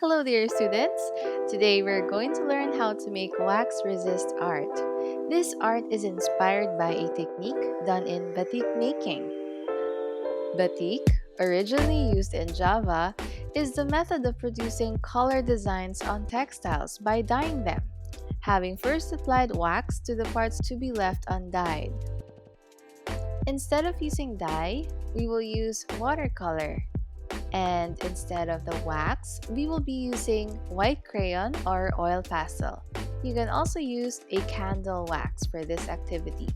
Hello, dear students. Today we're going to learn how to make wax resist art. This art is inspired by a technique done in batik making. Batik, originally used in Java, is the method of producing color designs on textiles by dyeing them, having first applied wax to the parts to be left undyed. Instead of using dye, we will use watercolor. And instead of the wax, we will be using white crayon or oil pastel. You can also use a candle wax for this activity.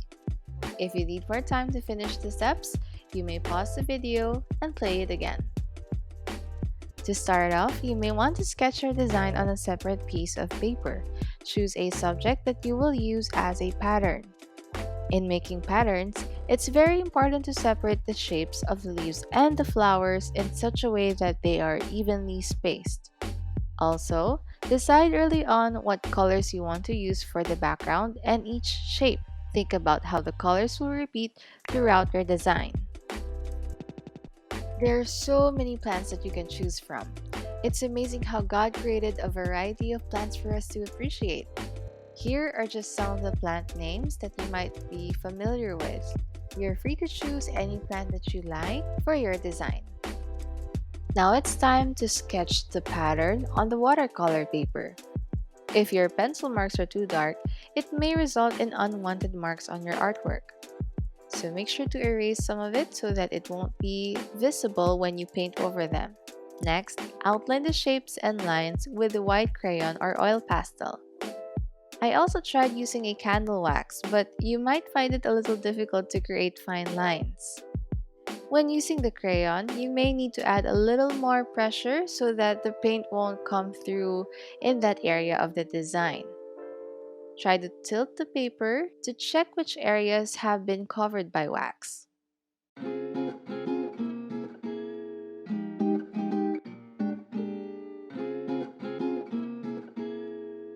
If you need more time to finish the steps, you may pause the video and play it again. To start off, you may want to sketch your design on a separate piece of paper. Choose a subject that you will use as a pattern. In making patterns, it's very important to separate the shapes of the leaves and the flowers in such a way that they are evenly spaced. Also, decide early on what colors you want to use for the background and each shape. Think about how the colors will repeat throughout your design. There are so many plants that you can choose from. It's amazing how God created a variety of plants for us to appreciate. Here are just some of the plant names that you might be familiar with. You're free to choose any plant that you like for your design. Now it's time to sketch the pattern on the watercolor paper. If your pencil marks are too dark, it may result in unwanted marks on your artwork. So make sure to erase some of it so that it won't be visible when you paint over them. Next, outline the shapes and lines with the white crayon or oil pastel. I also tried using a candle wax, but you might find it a little difficult to create fine lines. When using the crayon, you may need to add a little more pressure so that the paint won't come through in that area of the design. Try to tilt the paper to check which areas have been covered by wax.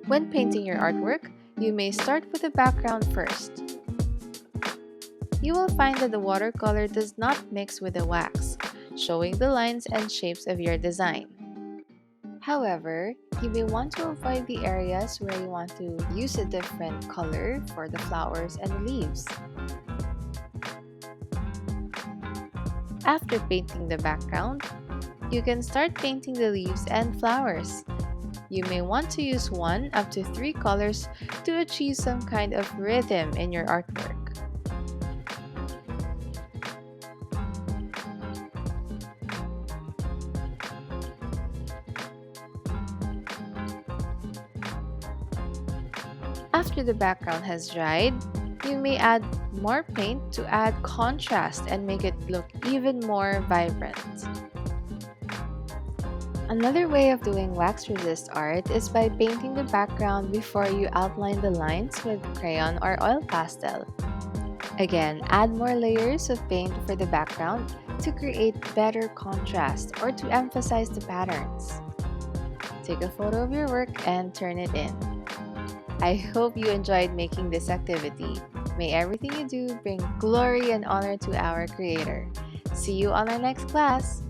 When painting your artwork, you may start with the background first. You will find that the watercolor does not mix with the wax, showing the lines and shapes of your design. However, you may want to avoid the areas where you want to use a different color for the flowers and leaves. After painting the background, you can start painting the leaves and flowers. You may want to use 1 up to 3 colors to achieve some kind of rhythm in your artwork. After the background has dried, you may add more paint to add contrast and make it look even more vibrant. Another way of doing wax resist art is by painting the background before you outline the lines with crayon or oil pastel. Again, add more layers of paint for the background to create better contrast or to emphasize the patterns. Take a photo of your work and turn it in. I hope you enjoyed making this activity. May everything you do bring glory and honor to our Creator. See you on our next class!